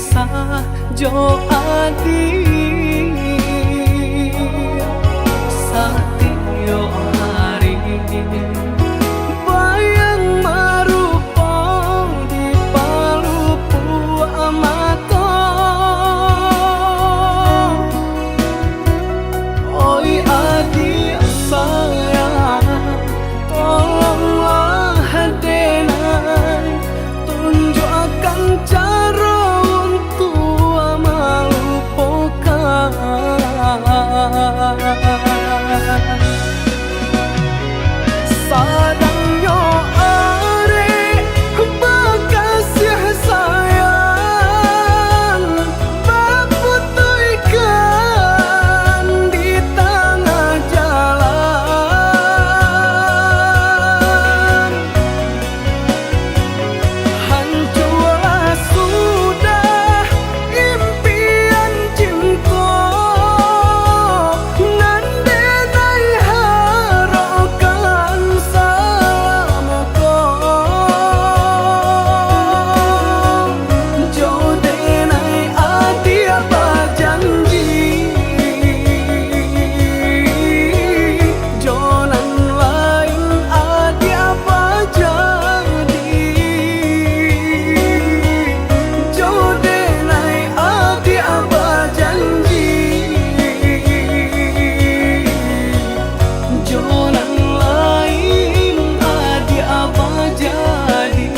kisah jo adi satyo hari bayang marupa di palupu amato oi adi sayang tolonglah denai tunjukkan cara untuk melupakan sadangnya are bekasih sayang berputihkan di tengah jalan hancurlah sudah impian cinta nan denai harapkan salamku jo denai adi apa janji jonan lain adi apa jadi jo denai adi apa janji jonan lain adi apa jadi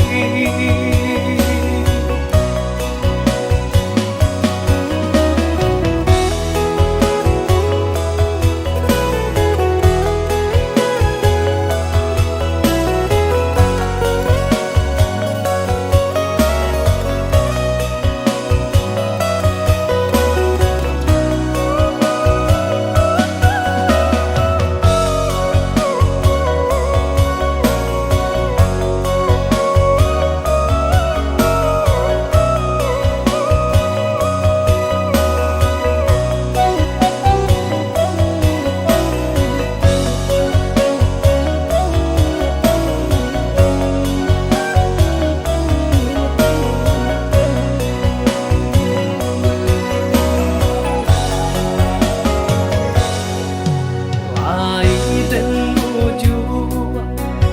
dan menuju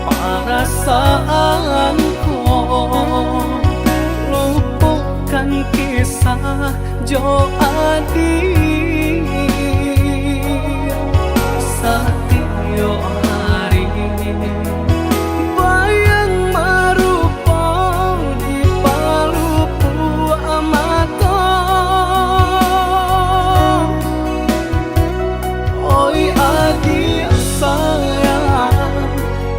perasaanku lupakan kisah jo adi satyo hari bayang marupa di palupu amato oi adi sayang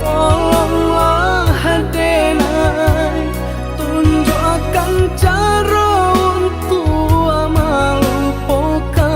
tolonglah denai tunjukkan cara untuk melupakan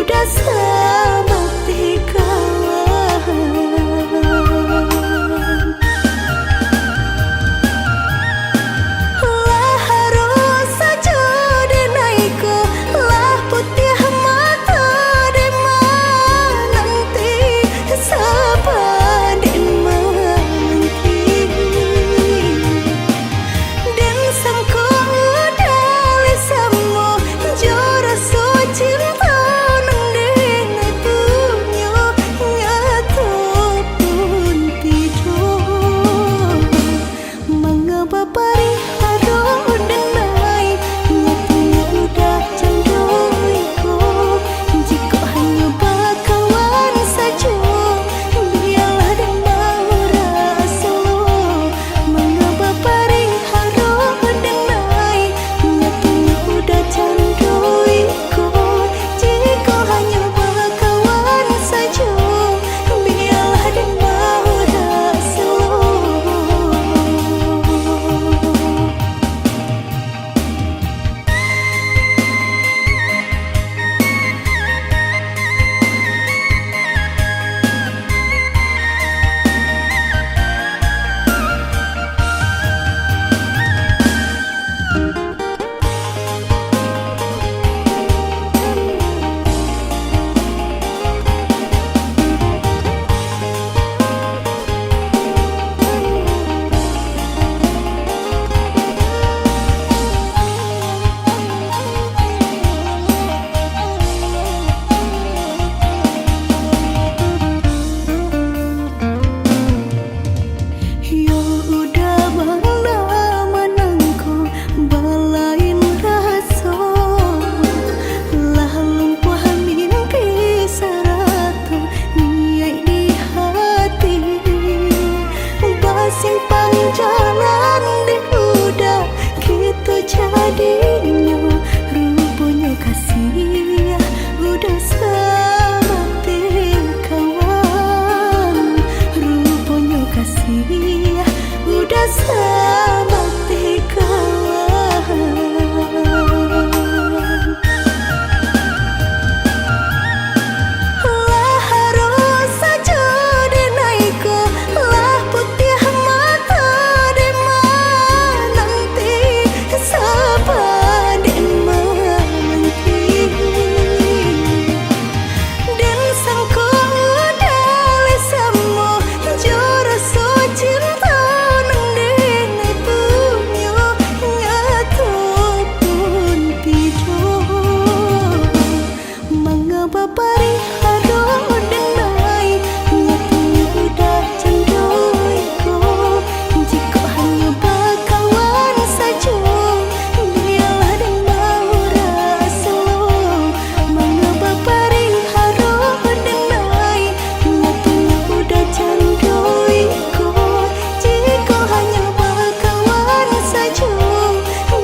udah seperti kawan. Lah harus saja denaiku, lah putih mata dema nanti sabaden menanti. Dan sangko udale samo jora so cinta nang dene punyo nyata pun tidur. Mengapa pari haro denai nyatanya udah candoiku. Jika hanya bakawan saja biarlah dan mau rasa. Mengapa pari haro denai nyatanya udah candoiku. Jika hanya bakawan saja biarlah dan mau rasa. Yo udah bangla menangku balain rasa. Lah lumpuh mimpi saratu niat di hati. Basimpang jalan di udah gitu jadinya. Rupanya kasih udah seperti kawan. Rupanya kasih udah seperti kawan. Lah harus saja denaiku, lah putih mata dema nanti sabaden menanti. Dan sangko udale samo jora so cinta nang dene punyo nyata pun tidur. Mengapa pari haro denai nyatanya udah candoiku. Jika hanya bakawan saja biarlah dan mau rasa. Mengapa pari haro denai nyatanya udah candoiku. Jika hanya bakawan saja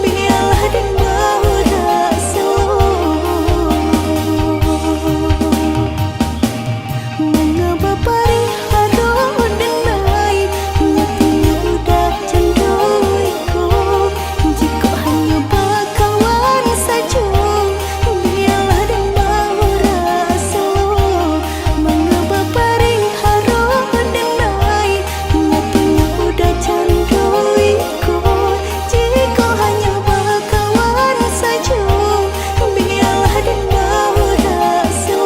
biarlah dan mau rasa. Mengapa pari haro denai nyatanya udah candoiku. Jika hanya bakawan saja biarlah dan mau rasa. Mengapa pari haro denai nyatanya udah candoiku. Jika hanya bakawan saja biarlah dan mau rasa.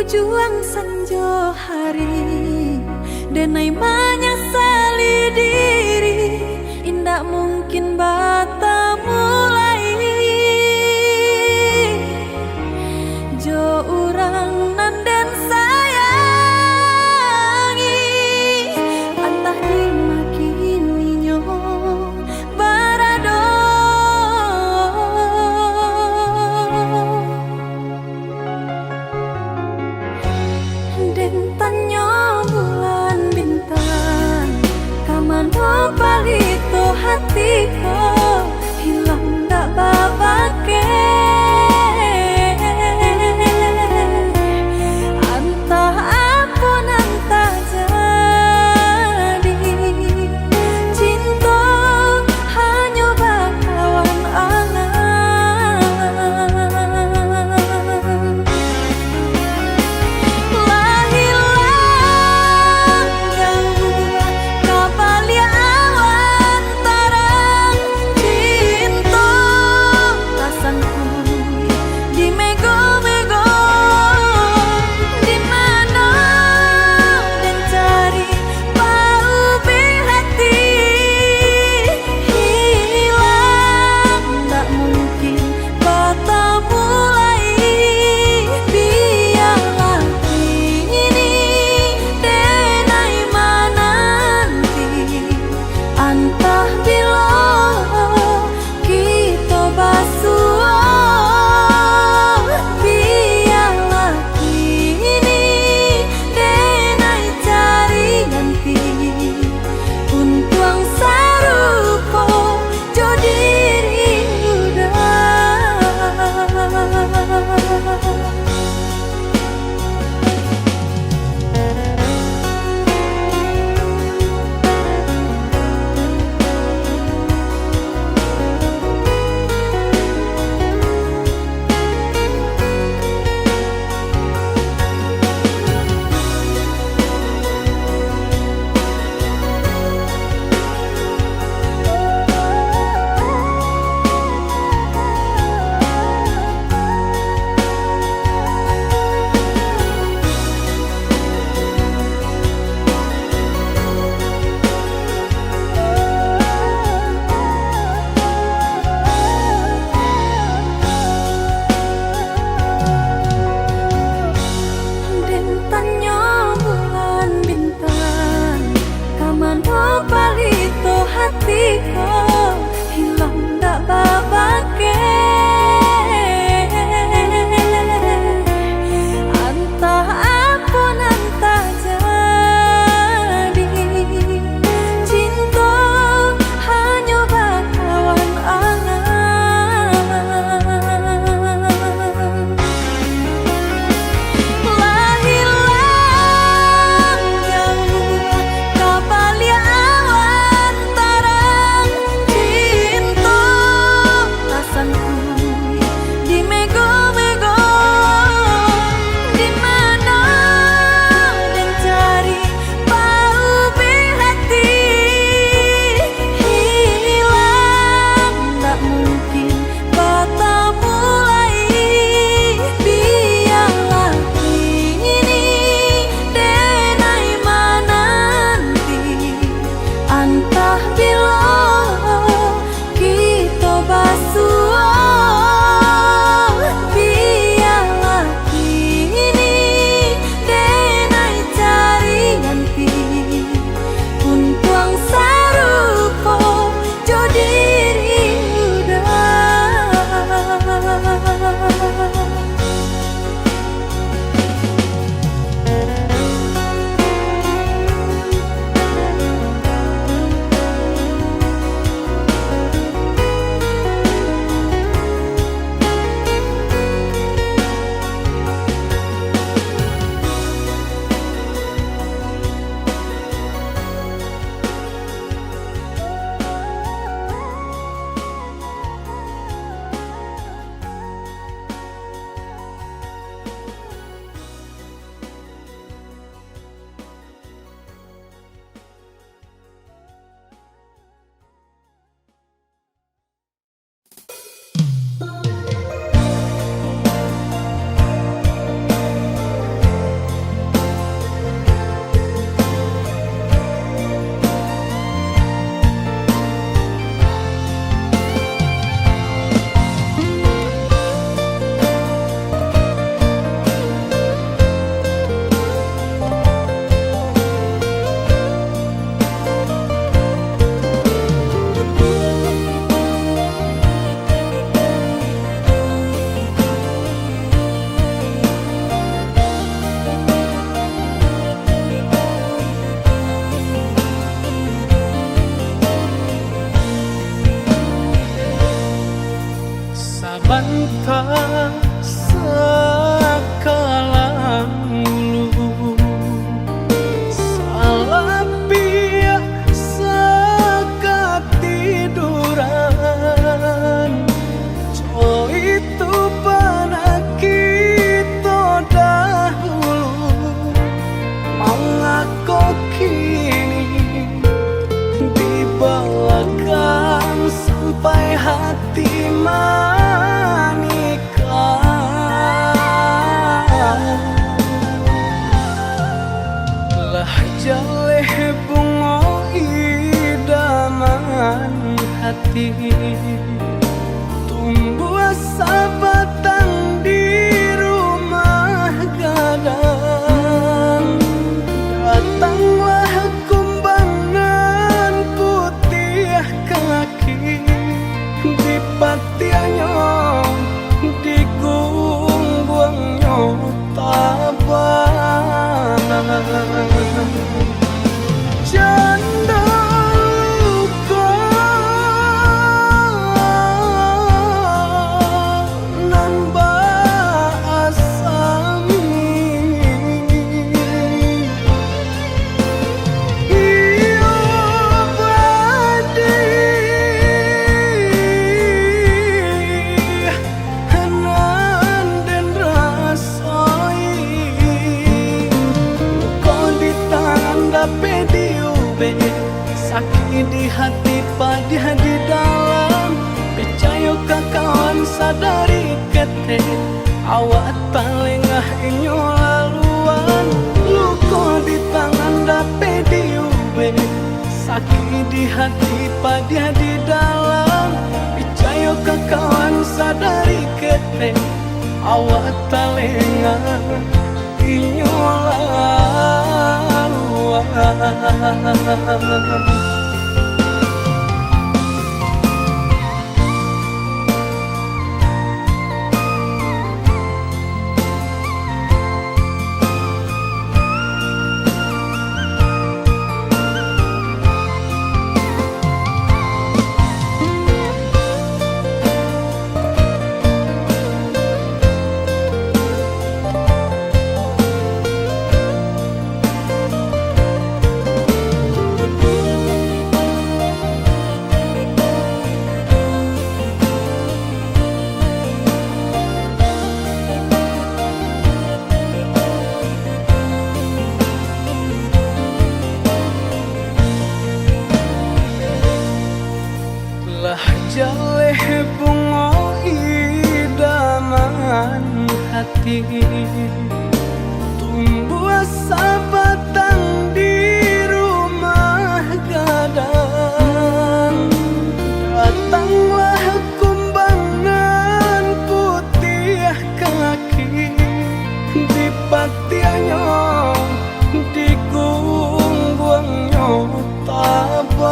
Juang senja hari denai menyesali diri. Indak mungkin batamu sabantah sakalang ulu salah pihak sakatiduran co itu pada kita dahulu mengaku kini dibalakan sampai hati manikah lah jaleh bunga idaman hati tumbuh sabatang di rumah gadang datanglah kumbangan putih kaki di patiannya di gungguangnya tabanan janda luka nan baasami iyo badi hanan dan rasoi kau di tangan dape diube sakit di hati pada di dalam percaya ke kawan sadari kete awak talengah inyo laluan luka di tangan dape diube sakit di hati pada di dalam percaya ke kawan sadari kete awak talengah inyo laluan lah jaleh bunga idaman hati tumbuh sabatang di rumah gadang datanglah kumbangan putih kaki di patiannya di gungguangnya tabanan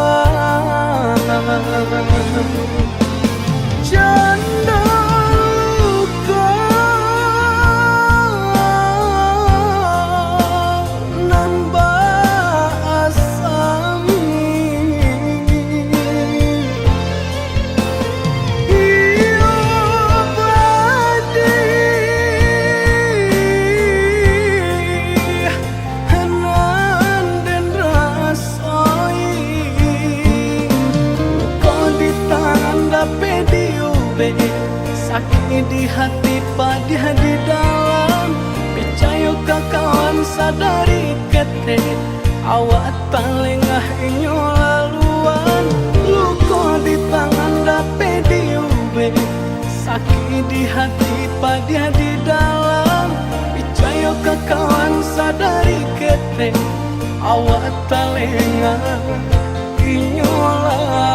janda luka nan baasami iyo badi hanan dan rasoi kau di tangan dape diube sakit di hati pada di dalam percaya ke kawan sadari kete awak talengah inyo laluan luka di tangan dape diube sakit di hati pada di dalam percaya ke kawan sadari kete awak talengah inyo laluan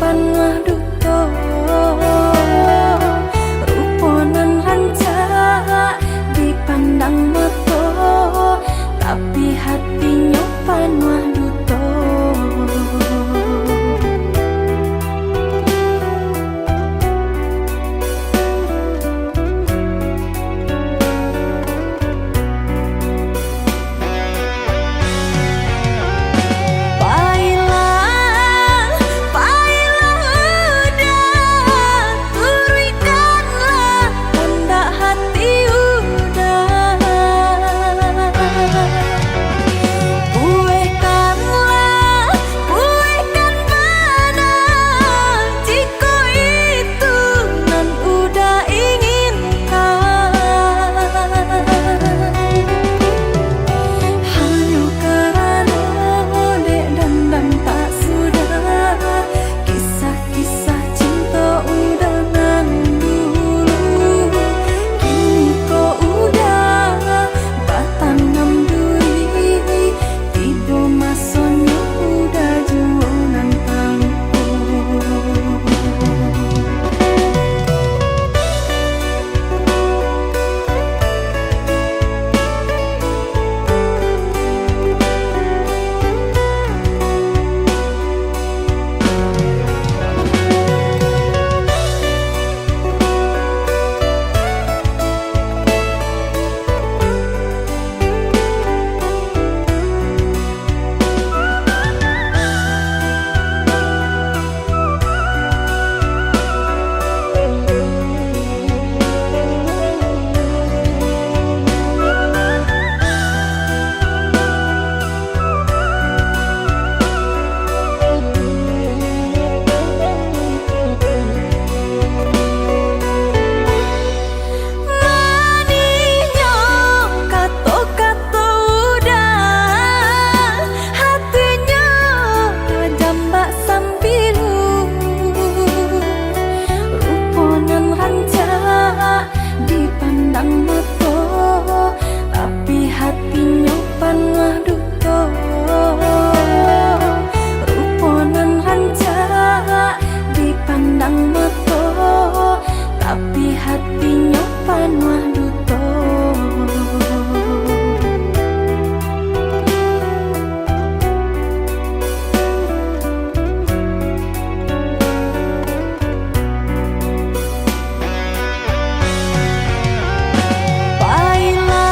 pan mah duto ruponan rancak dipandang mata tapi hatinya pan mah duto. Tapi hatinya pan mah duto. Pailah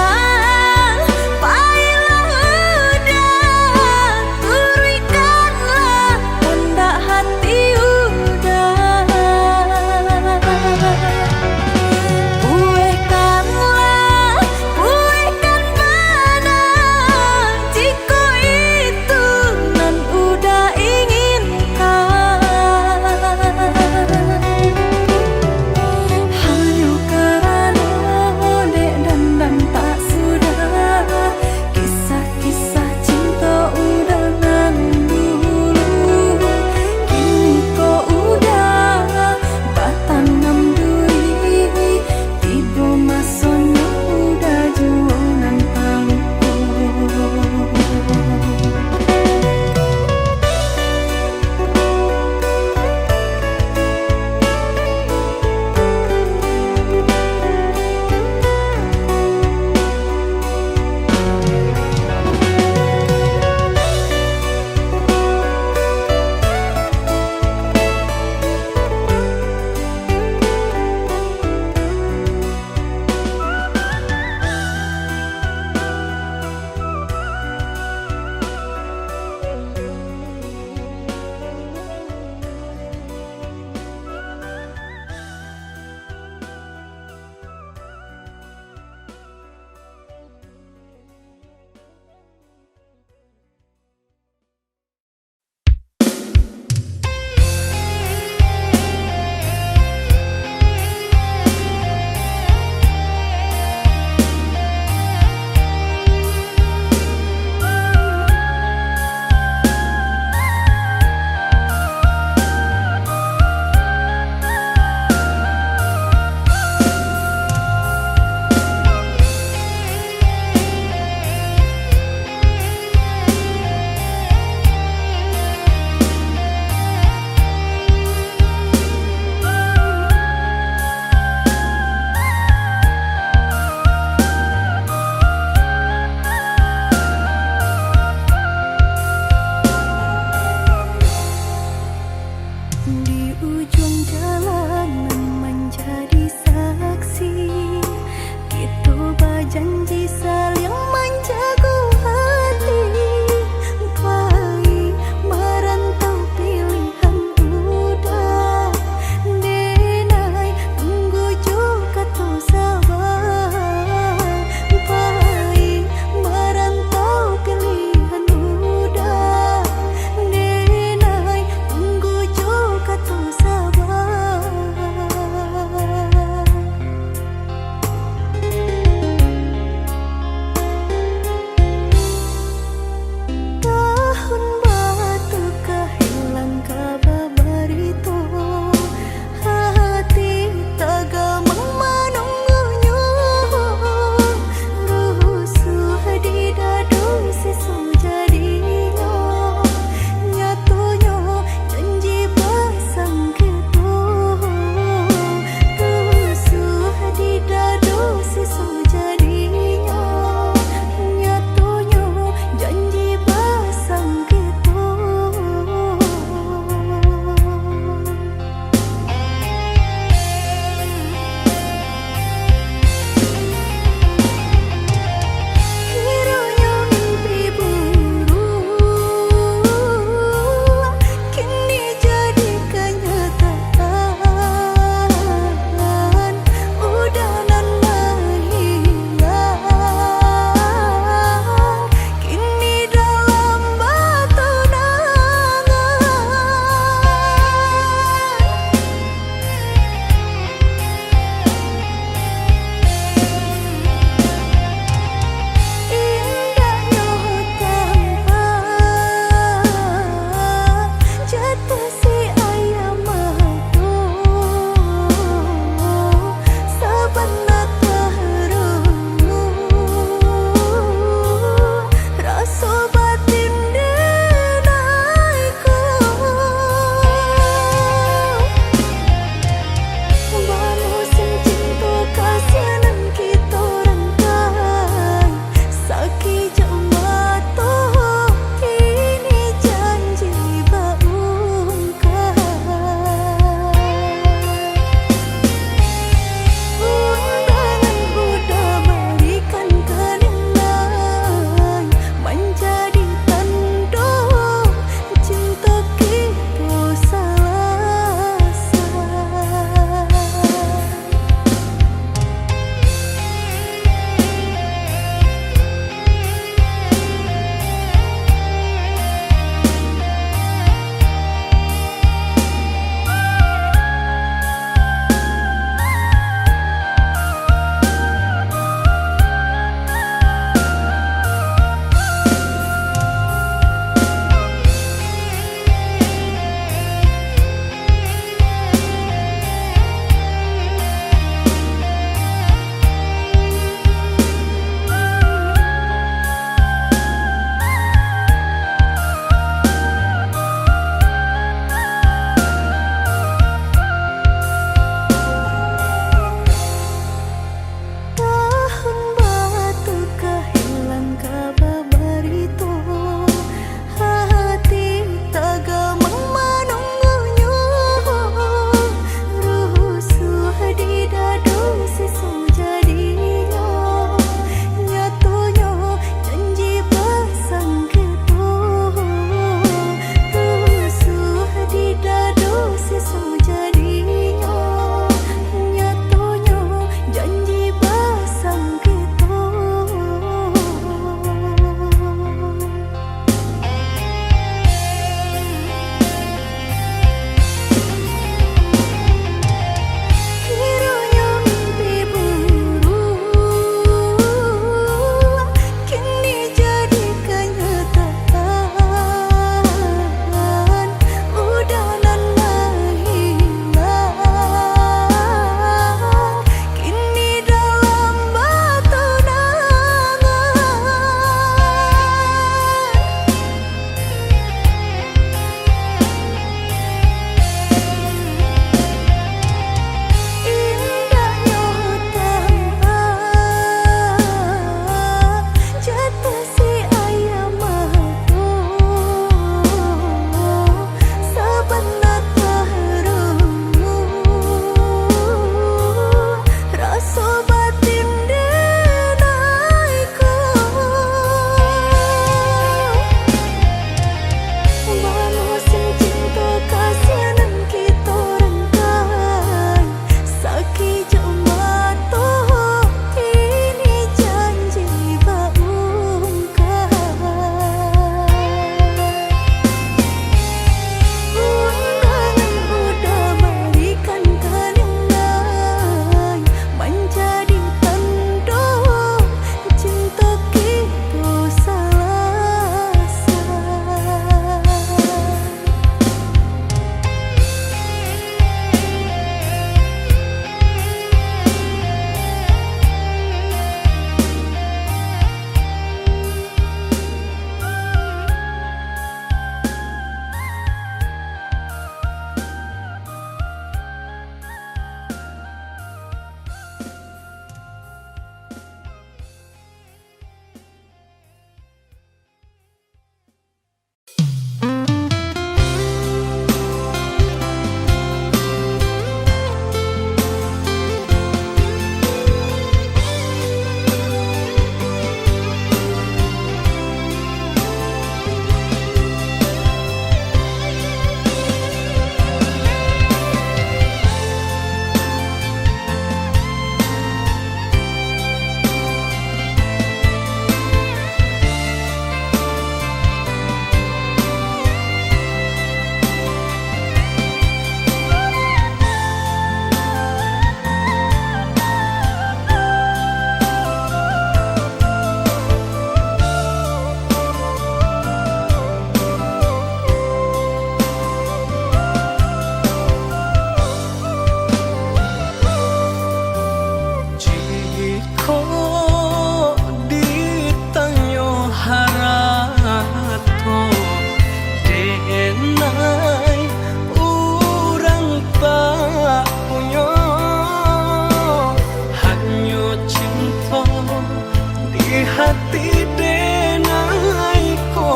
hati denai ko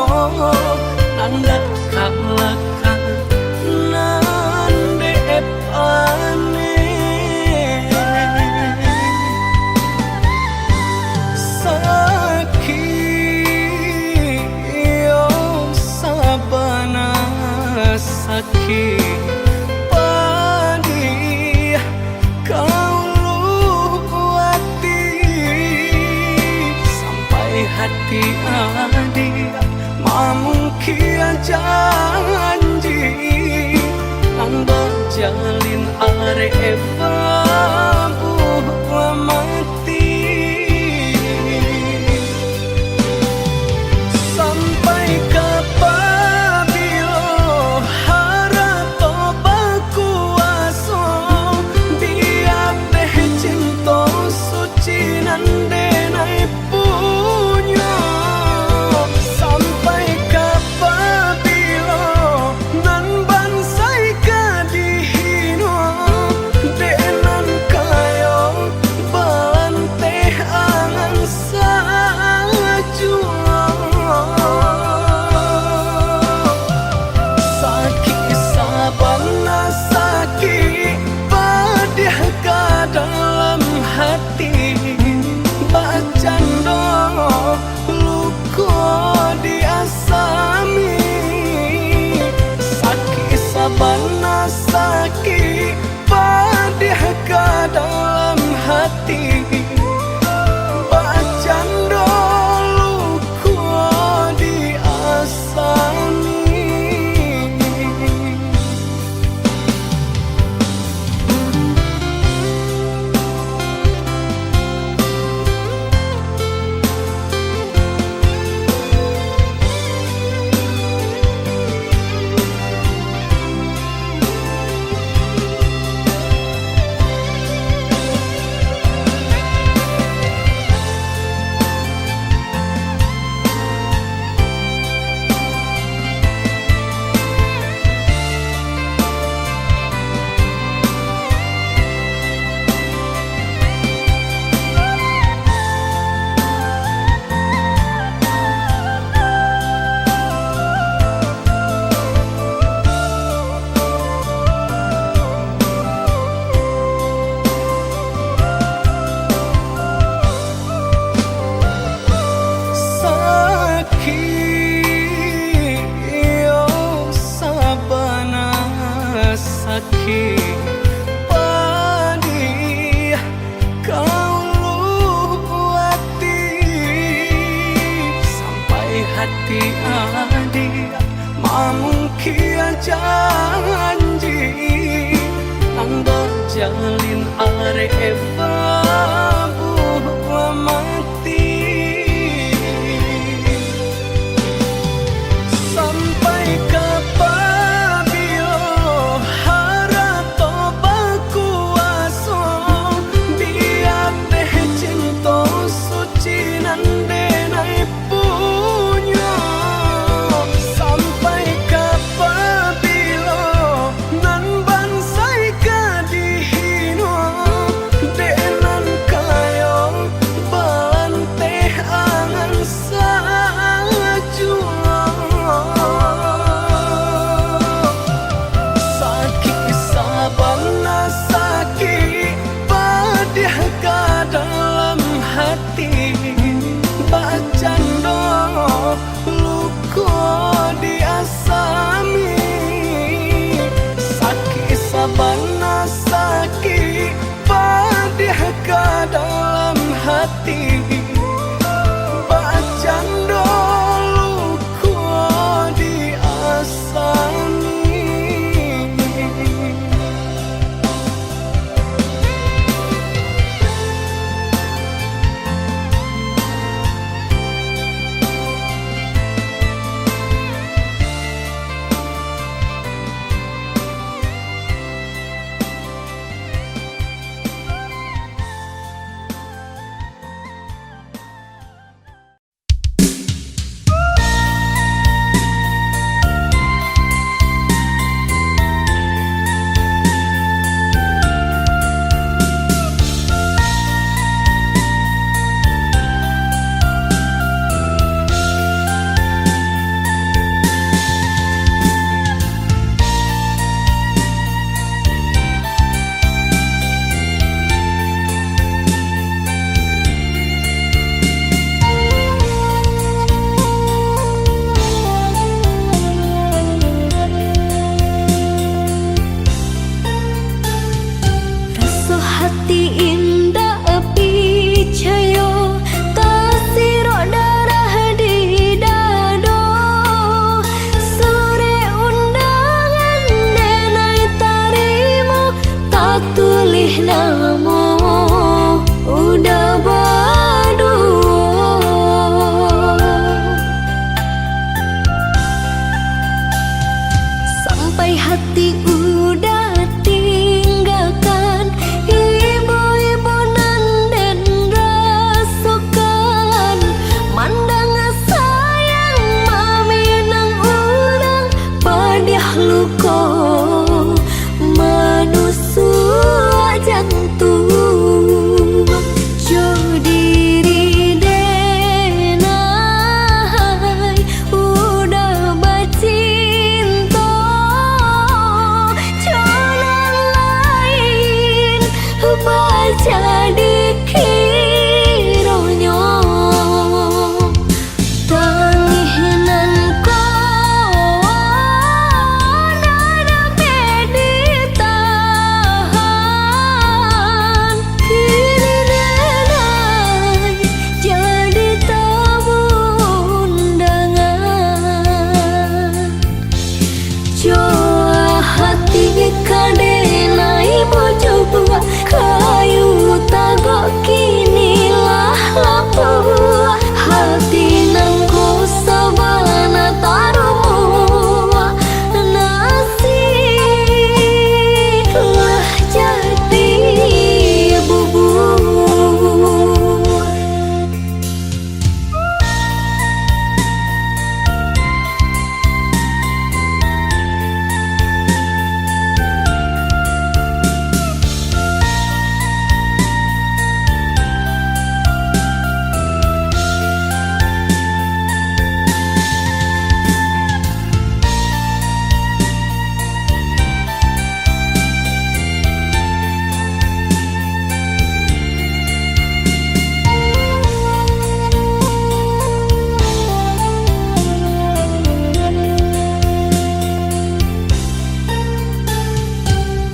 nanda kalaka nande epane sakio sabana sakit padi kau hati sampai hati adik mamungkia janji nanda jalin are babu mati sampai kapabilo harato bakuaso biar deh cinta suci nande nai punya sampai kapabilo nan bansai kadihino denan kayo balante angan sajua sakit sabana sakit padih ka dalam hati bacando luko diasami sakit sabana sakit padih ka dalam hati bacando luko diasami. Sakio sabana sakit padi kau hati sampai hati adik mamungkia janji nanda jalin are babu mati sampai kapabilo harato bakuaso biar deh cinta suci nande nai punya sampai kapabilo nan bansai kadihino denan ka Sampai hati udah tinggalkan ibu-ibu nan den rasukan, mandang sayang mami nang urang padiah luko manusua jantung. Jo diri denai udah bacinta, jalan lain baca dikironyo. Tanginan ko nada meditahan, kini denai jadi tamu undangan. Joa hati kadenai bojo bua, kayu tagok kinilah lapua. Hati nang ko sabana tarumua, nasiblah jadi bubur.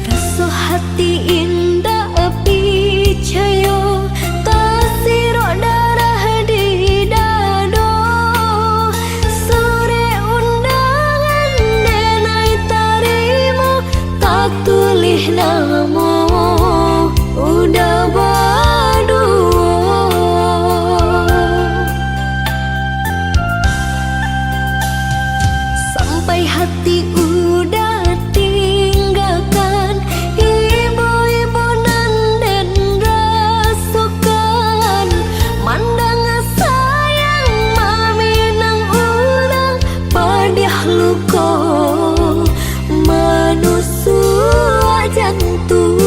Rasa hati indah picayo, tasiro darah di dado. Sore undangan denai tarimo, tak tulis namo udah badu. Sampai hati udah tinggalkan ibu-ibu nan den rasukan, mandang sayang mami nang urang padiah luko manusua jantung.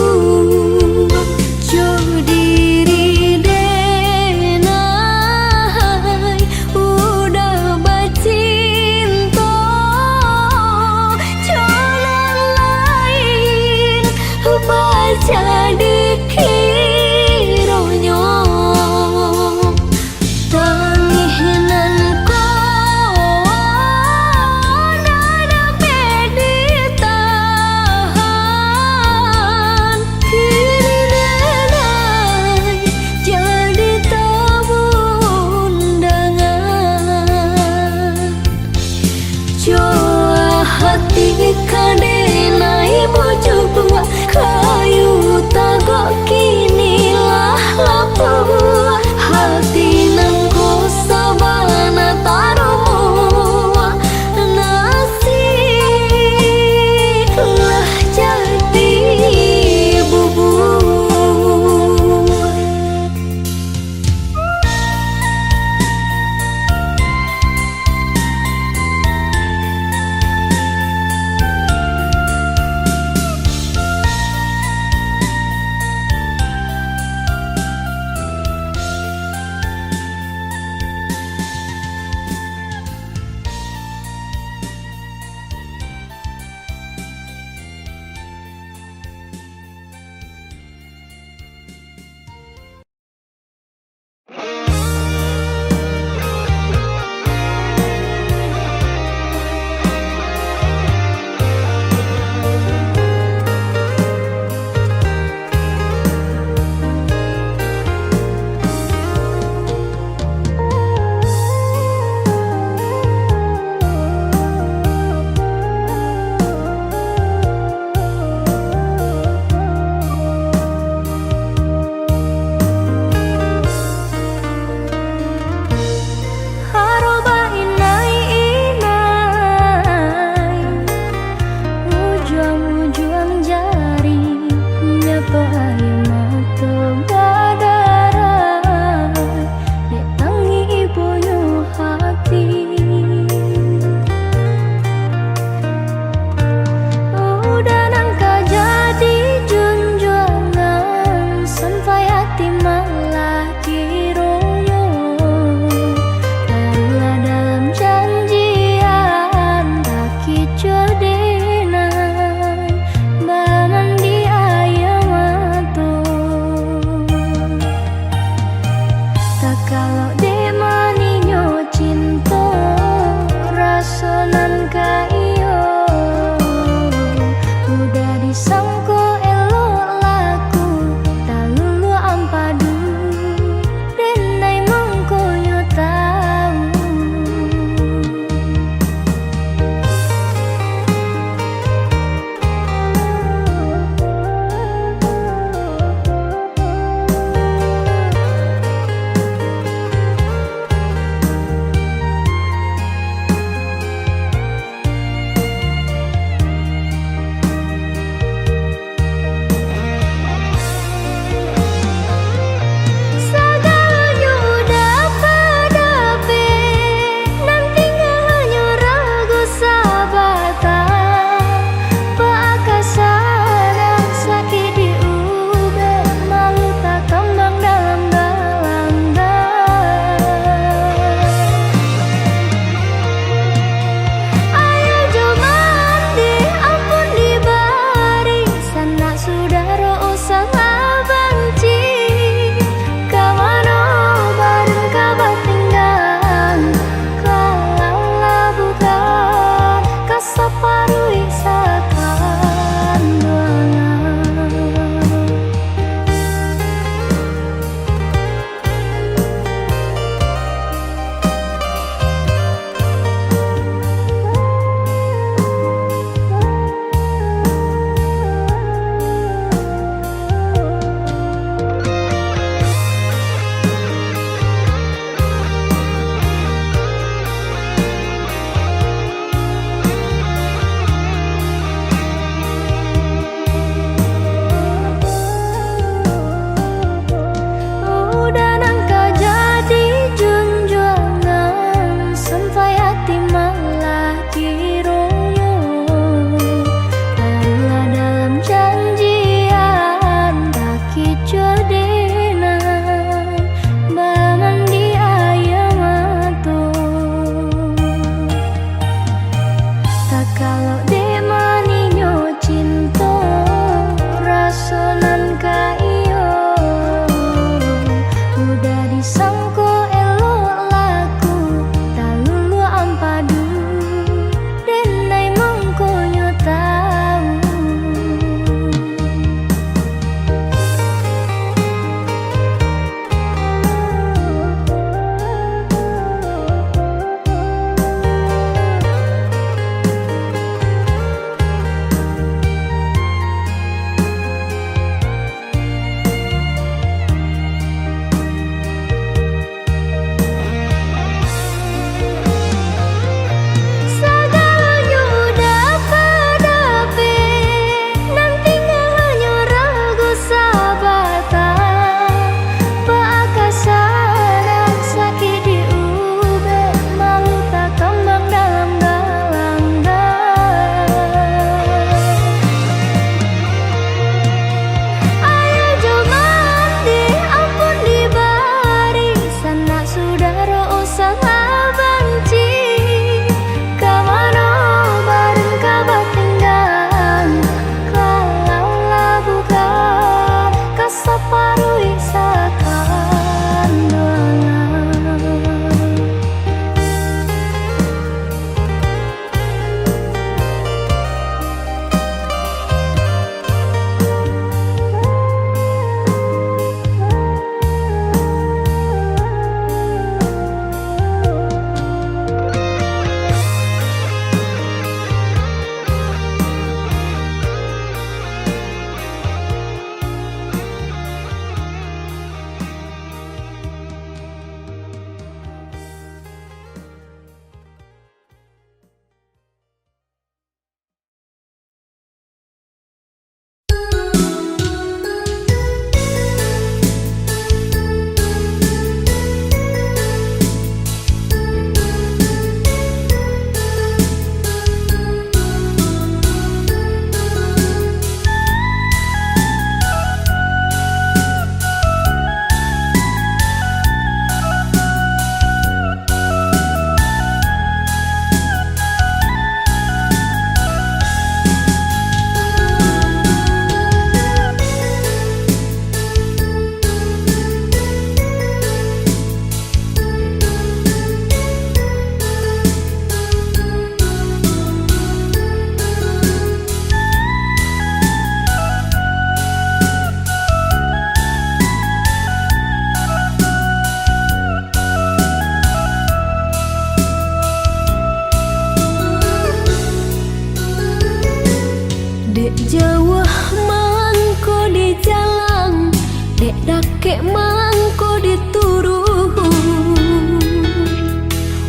Dek Jawa mangko di jalan, dek dake mangko di turun.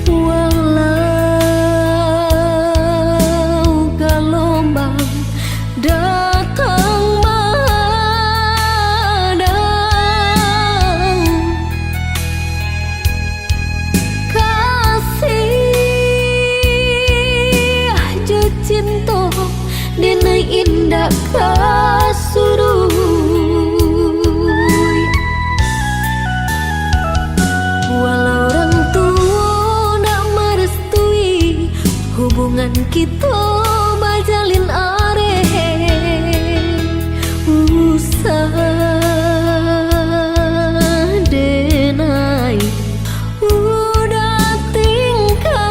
Walau gelombang datang madang, kasih je cinta dina indah kasuruy. Walau orang tua nak merestui hubungan kita bajalin usah denai udah tingkahkan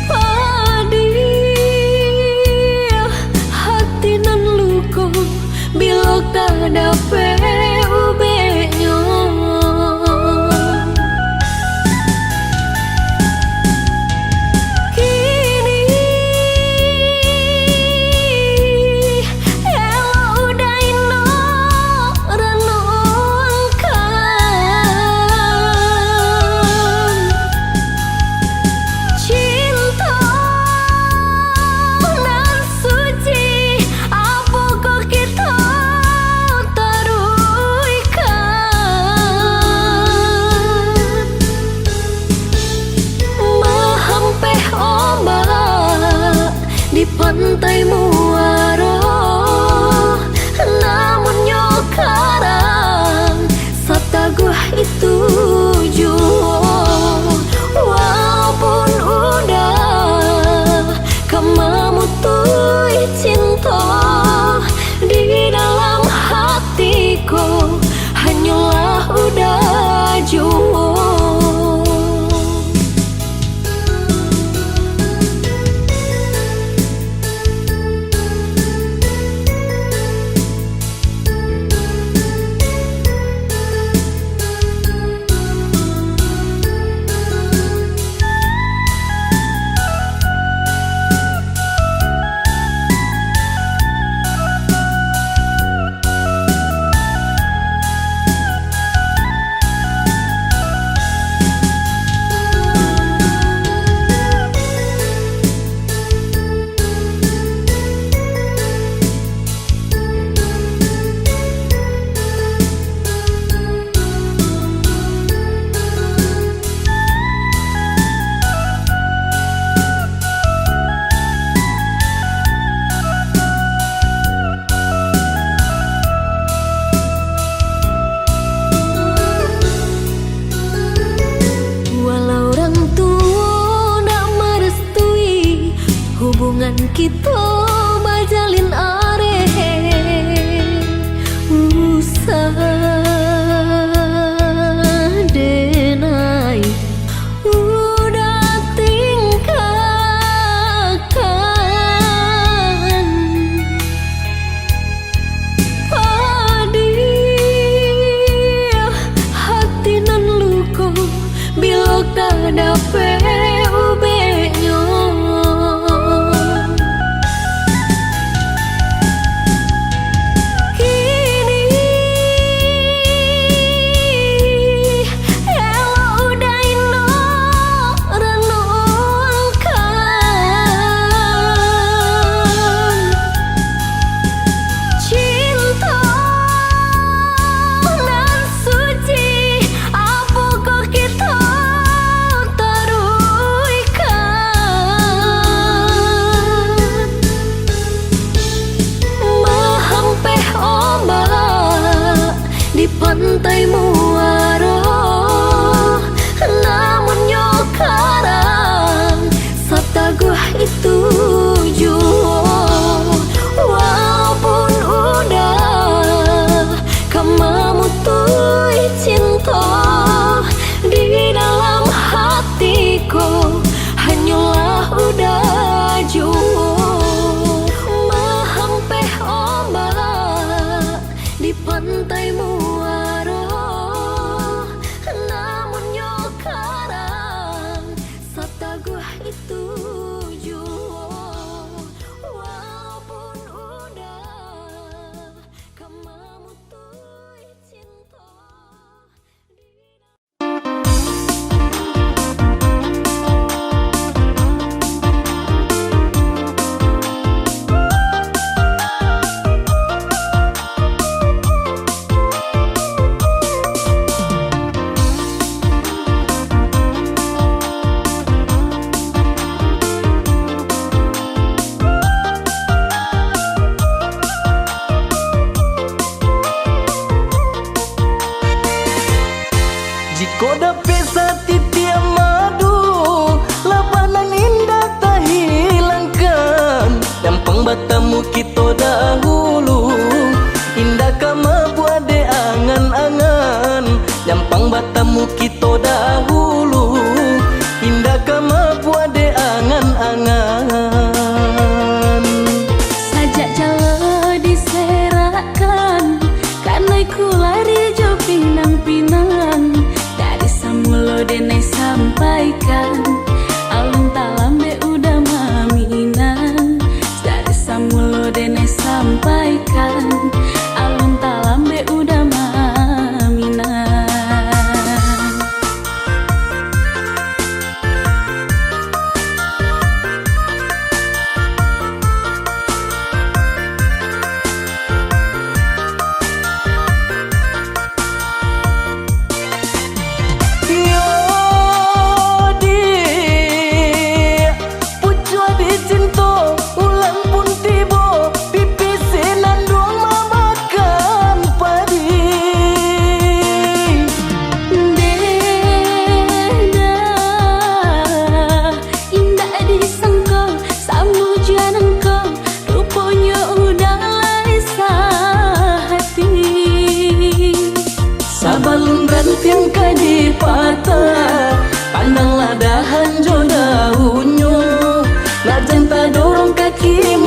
padih hati nan luko bila kada ubenya. Kini ela udah ino renungkan cinta nan suci apa kok kita taruhkan. Mahampeh ombak di pantai muara, namun nyokarang sataguh itu jua. Walaupun udah kemamutui cinta di dalam hatiku, hanyalah udah jua. Walau orang tua nak merestui hubungan kita bajalin usah denai udah tingkahkan padih hati nan luko bila kada ubenya.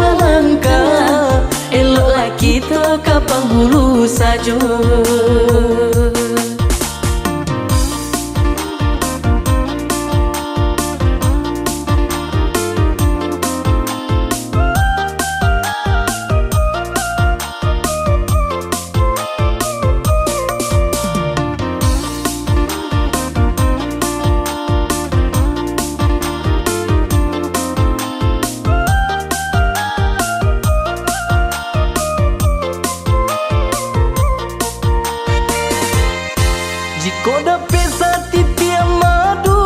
melangkah, eloklah kita ke penghulu saja. Jika dapat satipi madu,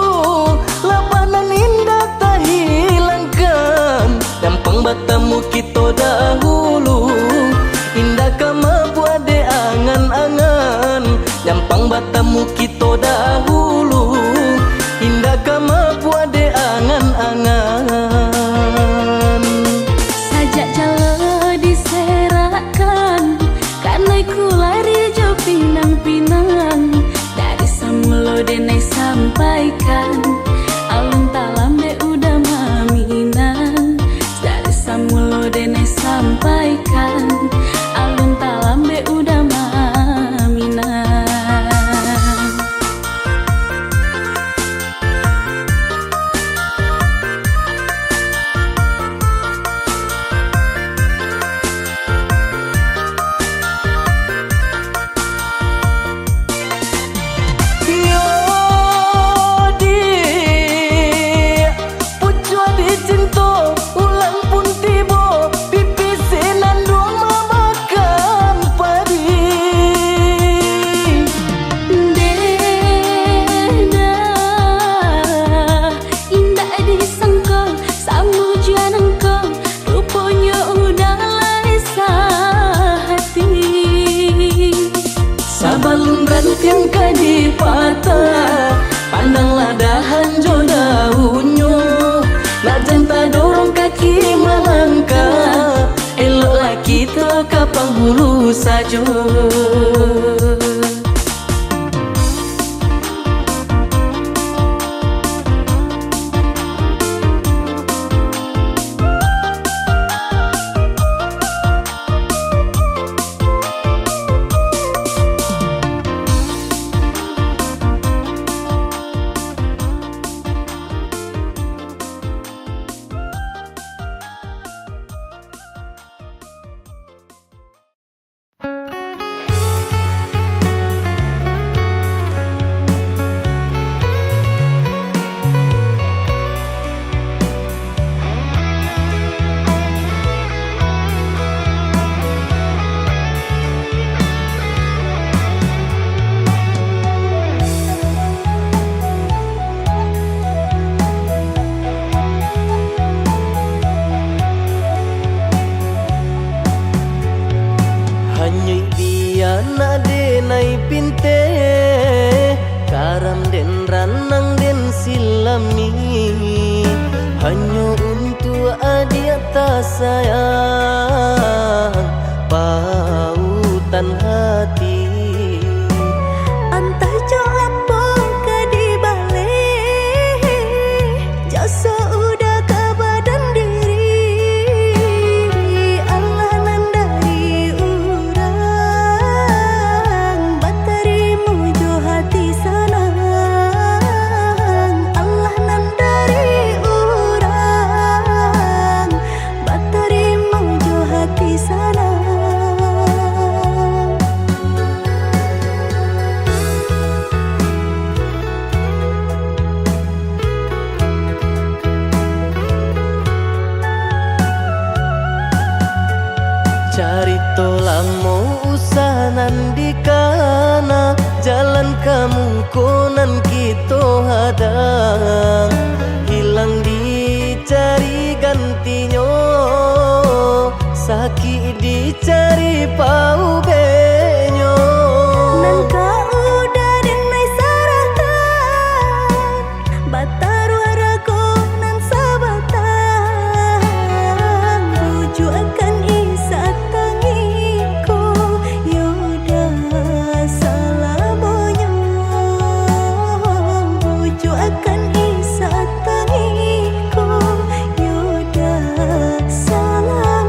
labanan indah tak hilangkan. Dampang batamu kita dahulu, indah kama buat de angan-angan. Dampang batamu kita dahulu, indah kama buat de angan-angan. Sajak jala diserahkan, karena ku lari jo pinang-pinang. Mulo denai sampaikan, alun talam de udah maminan. Dari samulo denai sampaikan, alun talam de udah maminan. Sabalun ranting kadi patah, pandanglah dahan jo daunnya. Nak janta dorong kaki melangkah, eloklah kita ke penghulu saja. Hanyui biana denai pinte, karam den ranang den silami. Hanya untuk adia tak sayang, pautan hati. Antah jo apa ke di balik, jasa udah ke badan diri. Allah nan dari urang, batarimu jo hati sanang. Allah nan dari urang, batarimu jo hati sanang. Carito lamo usahanan di kana, jalan kamu konan kita hadang. Hilang dicari gantinya, sakit dicari pau benyo. Nan kau udah denai saratan, batar waraku nan sabatan. Rujuk akan isa tangiku, yaudah salah bonyo. Rujuk akan isa tangiku, yaudah salah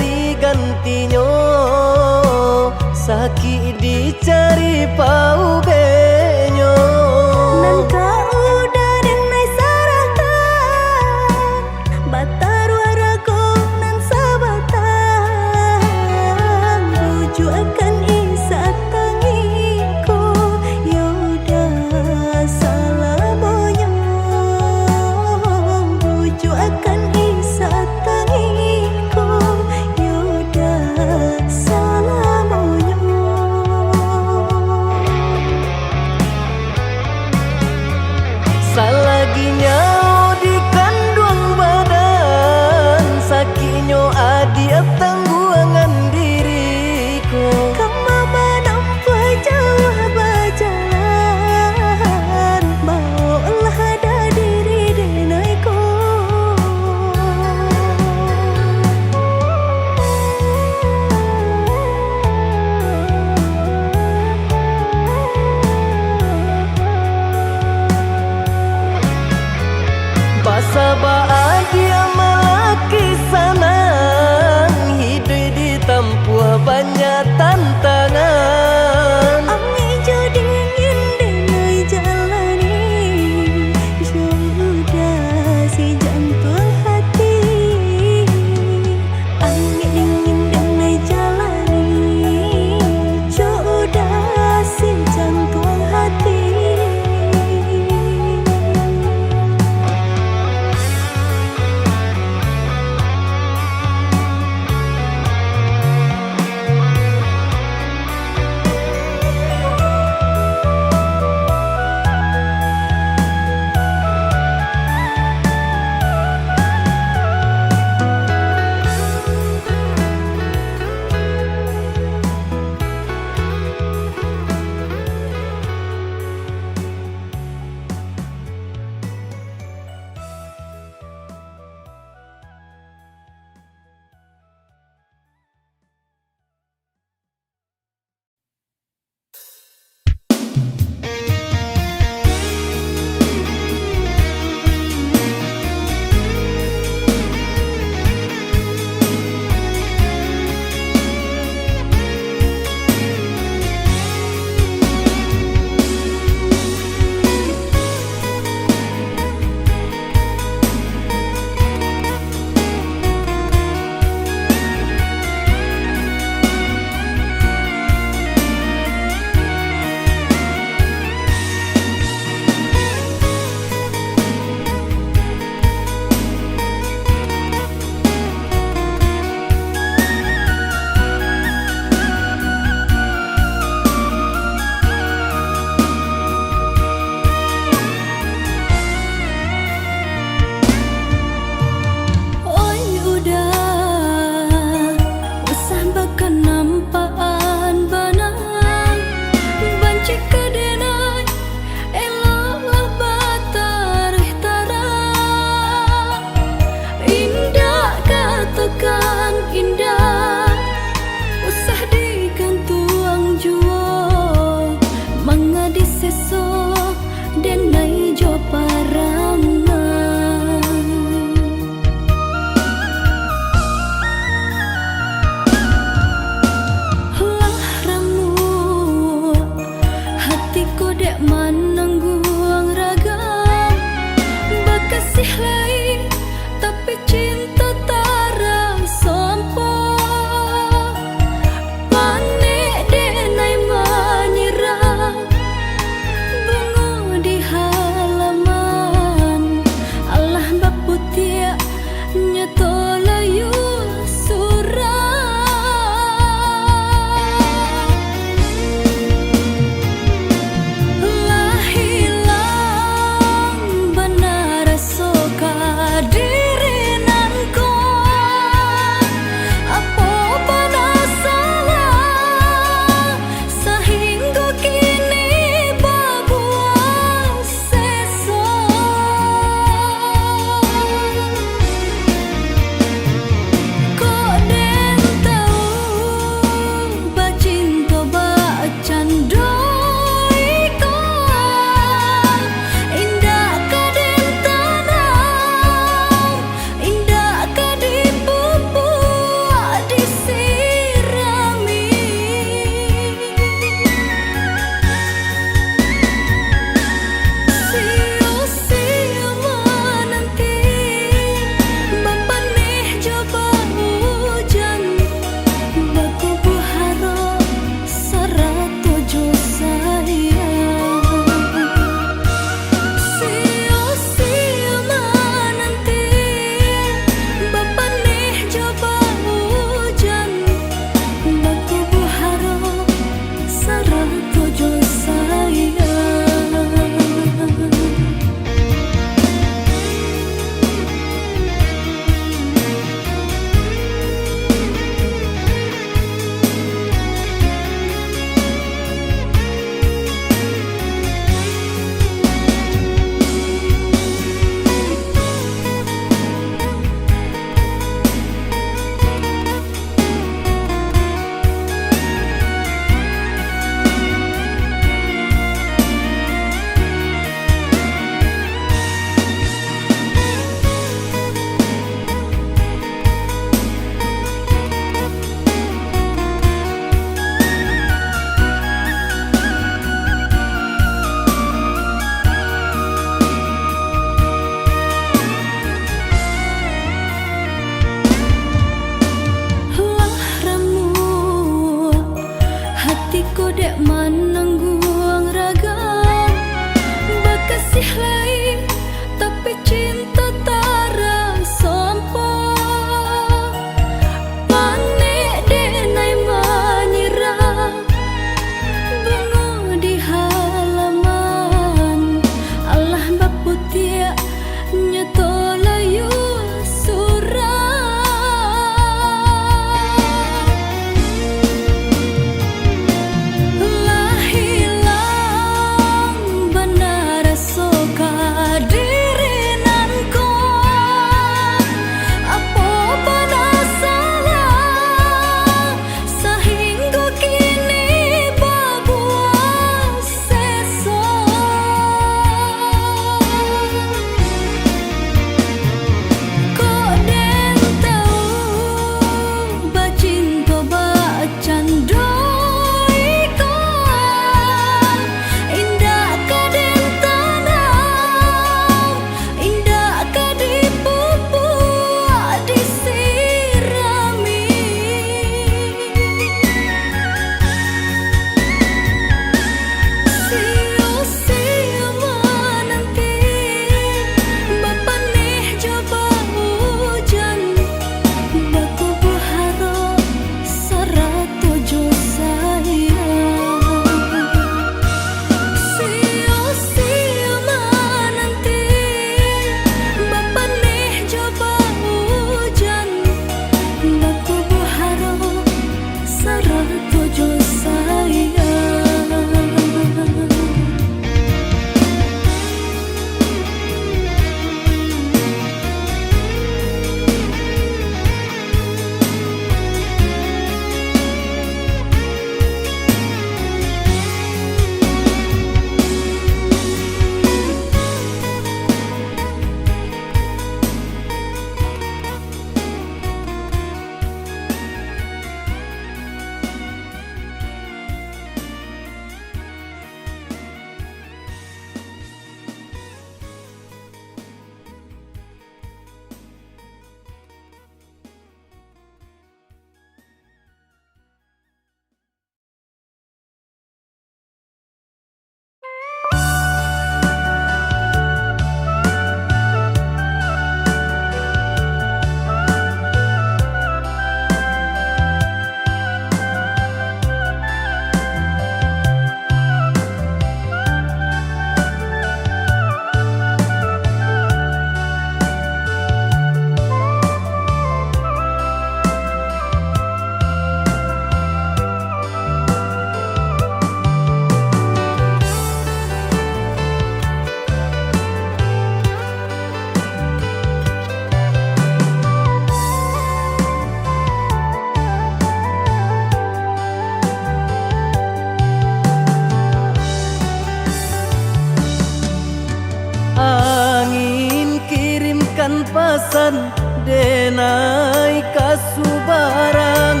pesan denai kasubarang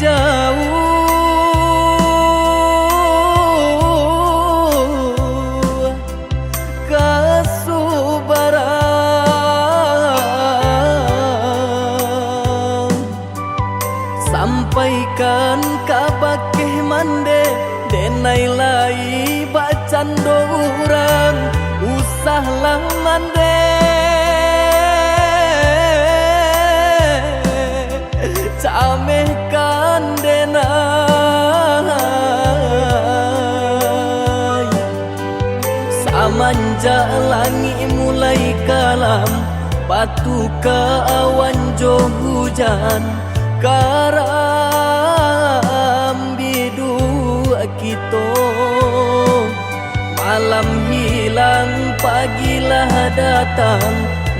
jauh bakeh mande denai lai bacando urang usah lah mande cameh kan denai samanja langi mulai kalam batu ke awan jo hujan karam bidu kito malam hilang pagilah datang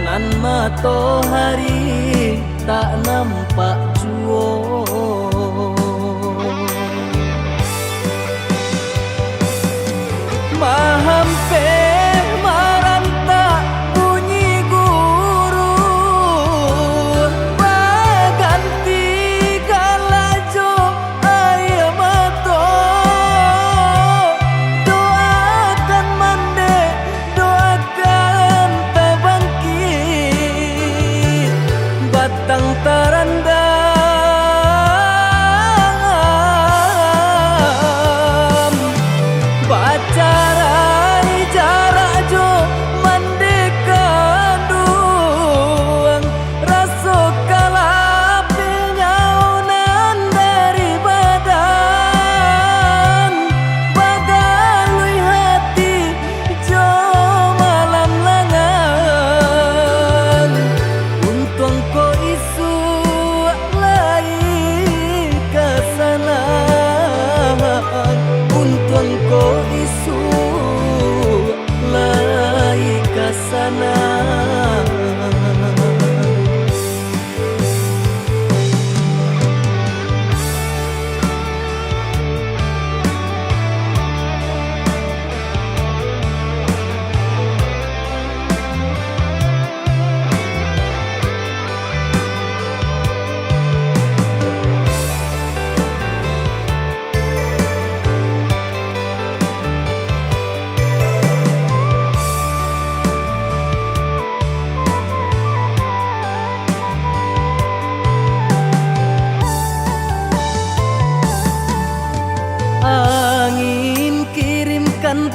nan matahari tak nampak juo mahampe maranta bunyi guru baganti galajo air mato doakan mande doakan tabangkit batang taranda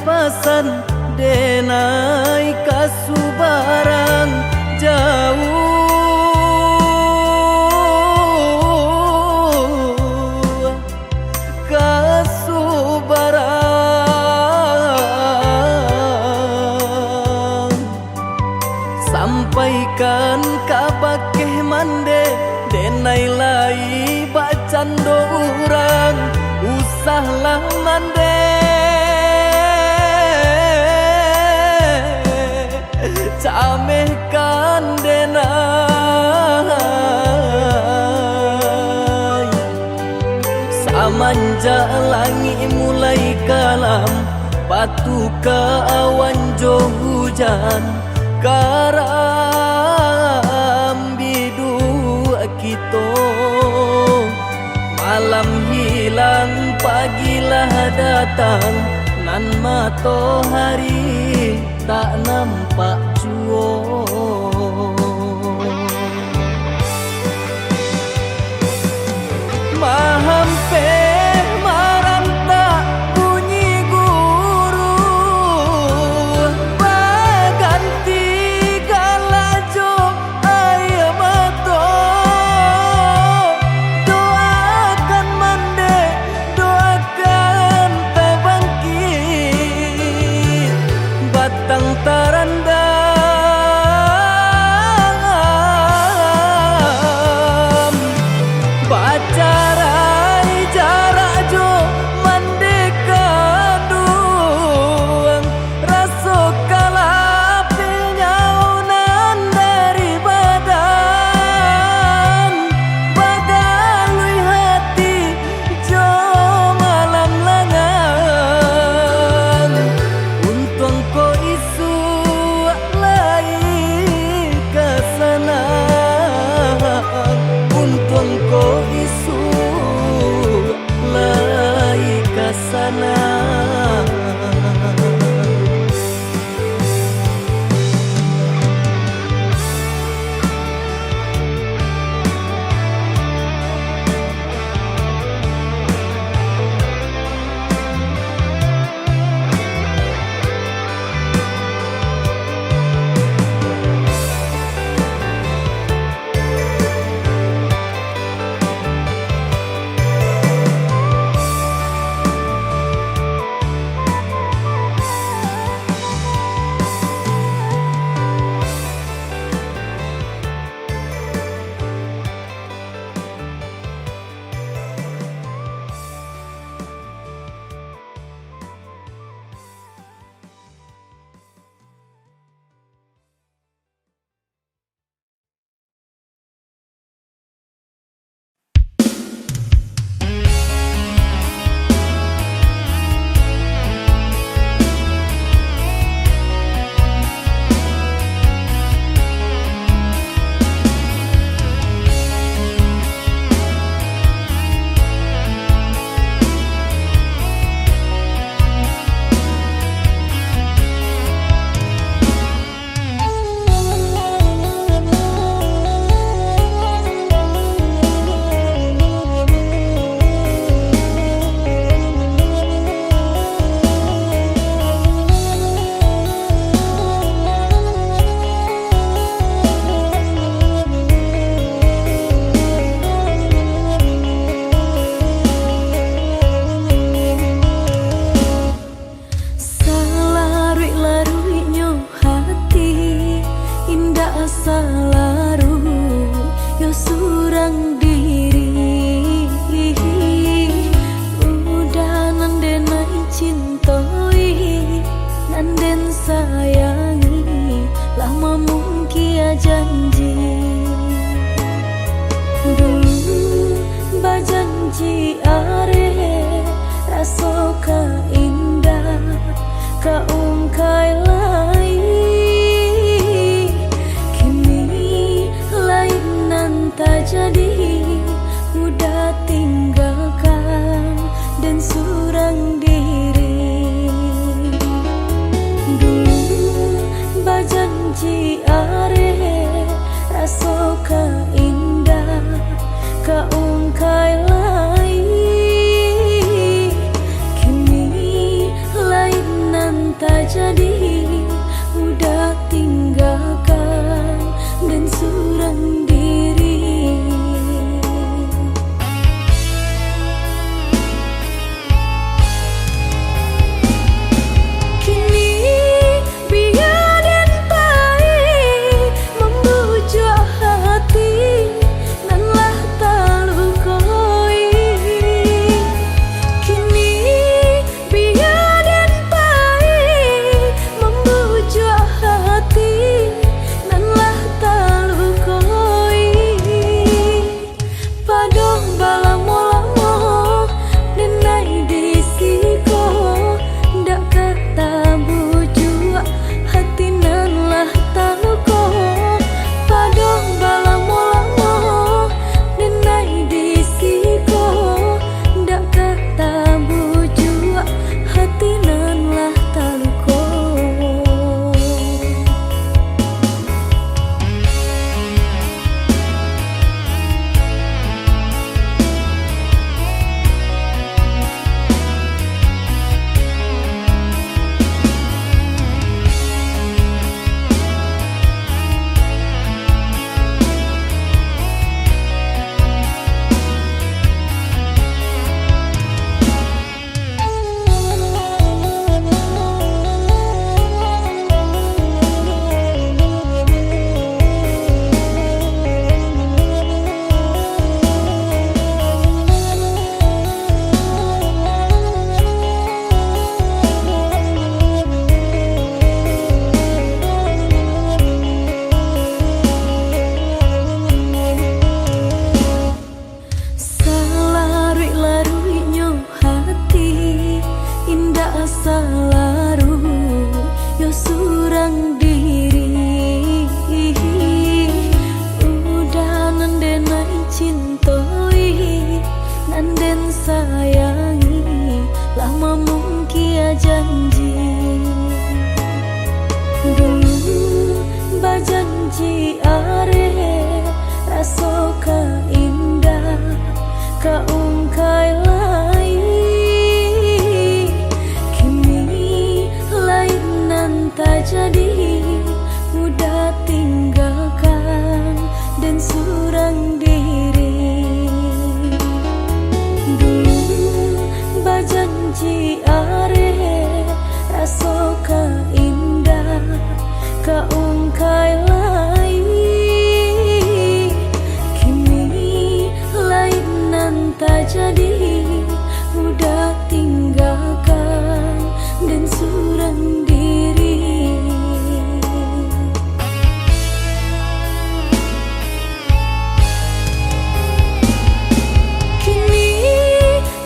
pesan denai kasubarang jauh kasubarang sampaikan kabakeh mande denai lai bacando urang usahlah mande cameh kan denai samanja langi mulai kalam batu ke awan jo hujan karam bidu kito malam hilang pagilah datang nan matahari tak nampak juo mahampe maranta bunyi guru baganti galajo air mato doakan mande doakan tabangkit batang taranda janji. Dulu bajanji are raso ka indah ka ungkai lai. Kini lain nan tak jadi, udah tinggalkan dan surang diri. Dulu bajanji are raso ka indah ka ungkai lai. Kini lain nan tak jadi, udah tinggalkan dan surang diri. Kini biar dan pahit membujuk hati, nanlah talukoi. Kini biar dan pahit membujuk hati, nanlah talukoi. Padong balamo-lamo denai disiko, ndak kata bujuk hati nanlah taluko. Padong balamo-lamo denai disiko, ndak kata bujuk hati nanlah taluko. Salarui-laruinyo hati, indah salaru yo surang diri. Udah nandenai cintoi, nanden sayangi, lama mungkin janji. Dulu bajanji are raso ka indah ka ungkai lai. Kini lain nan tak jadi, udah tinggalkan dan surang diri. Dulu bajanji are raso ka indah ka ungkai lai. Kini lain nan tak jadi, udah tinggalkan dan surang diri. Kini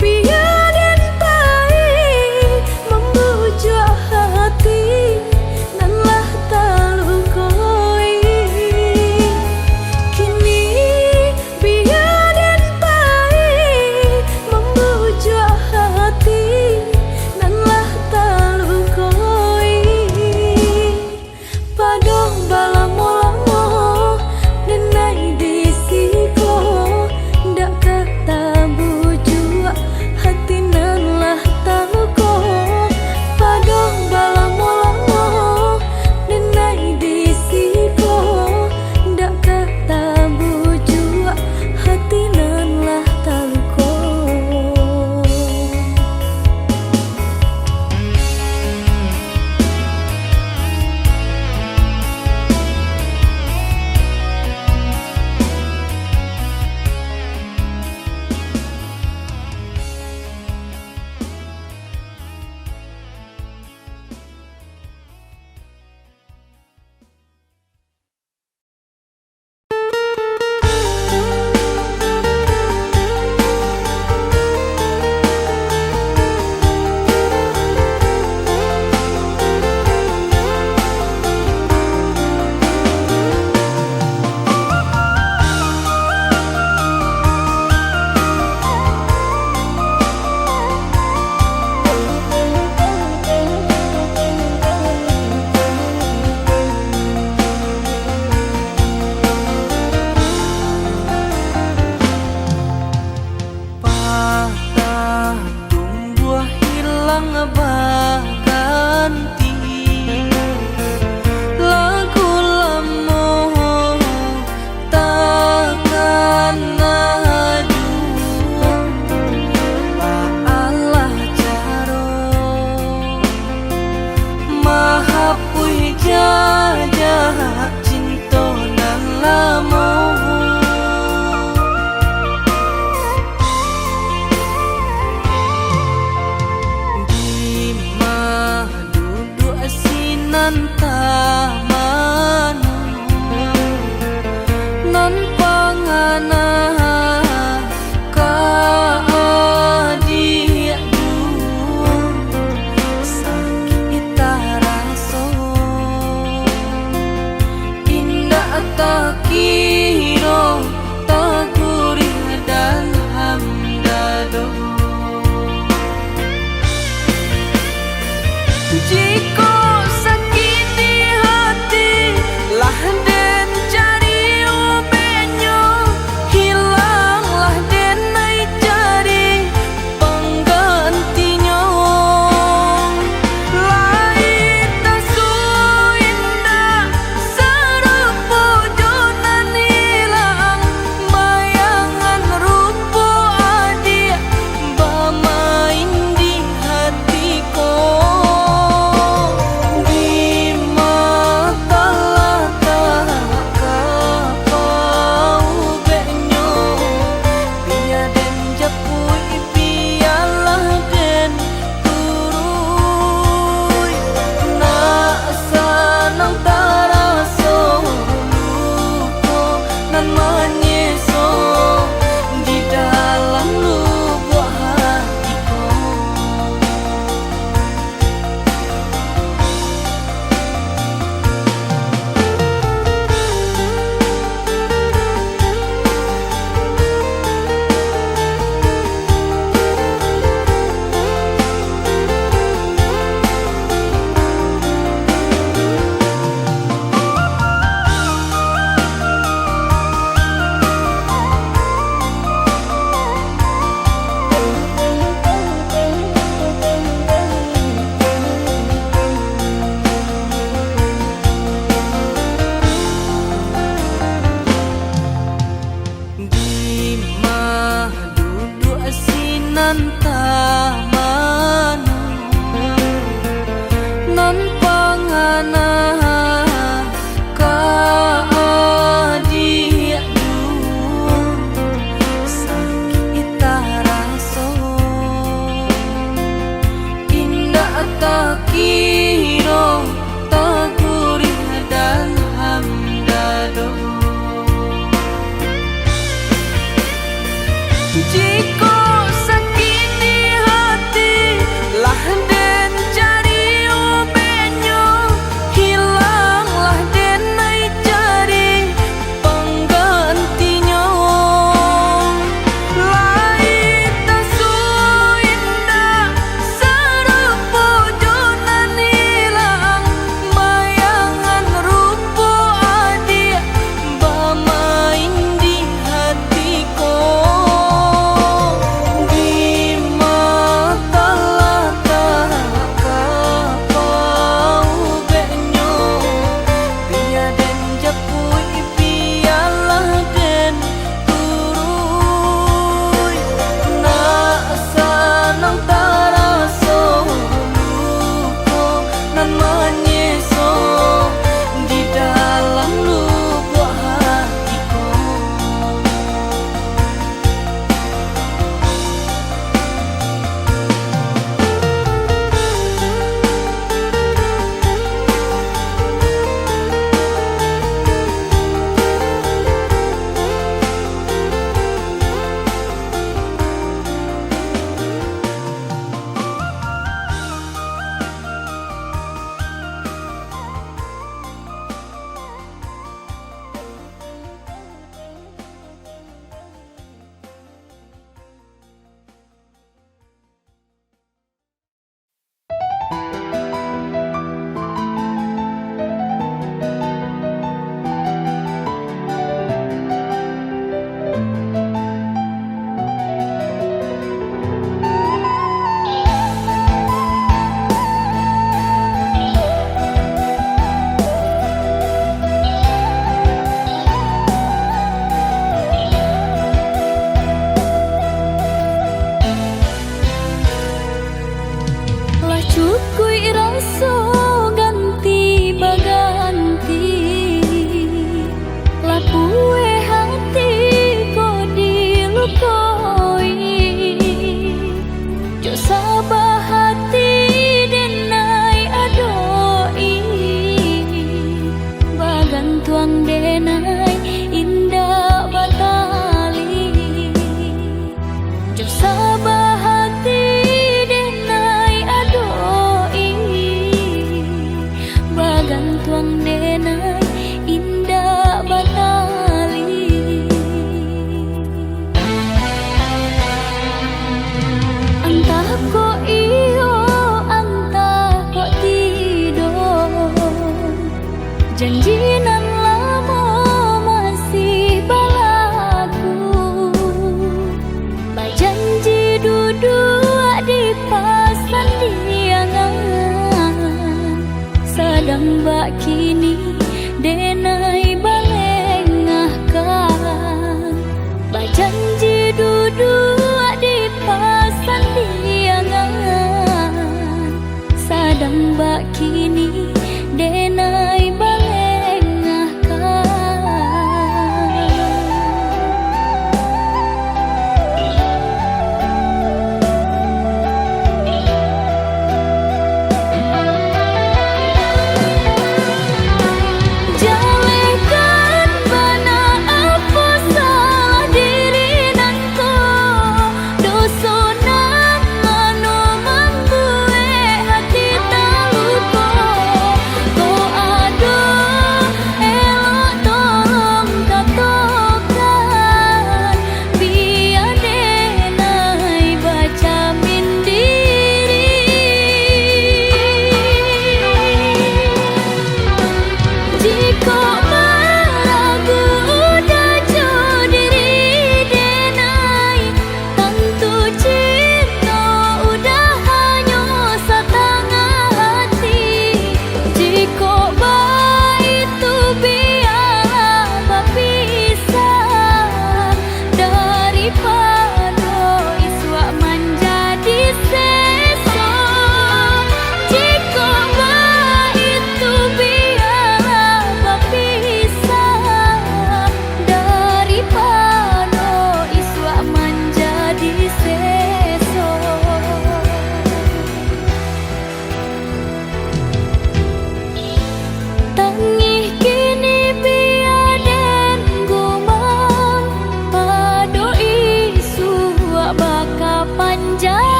biar dan pahit membujuk hati, nanlah talukoi. Kini biar dan pahit membujuk kira tegurih dan hamdado. Jika sakiti hati lah den cari obatnya, hilanglah den ai cari penggantinya. Lai tasu indah serupa jonan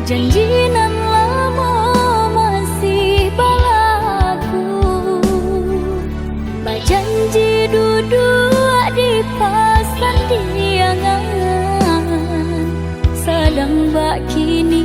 Janji nan lama masih balaku, bajanji duduk di pasar diangan, sedang bak kini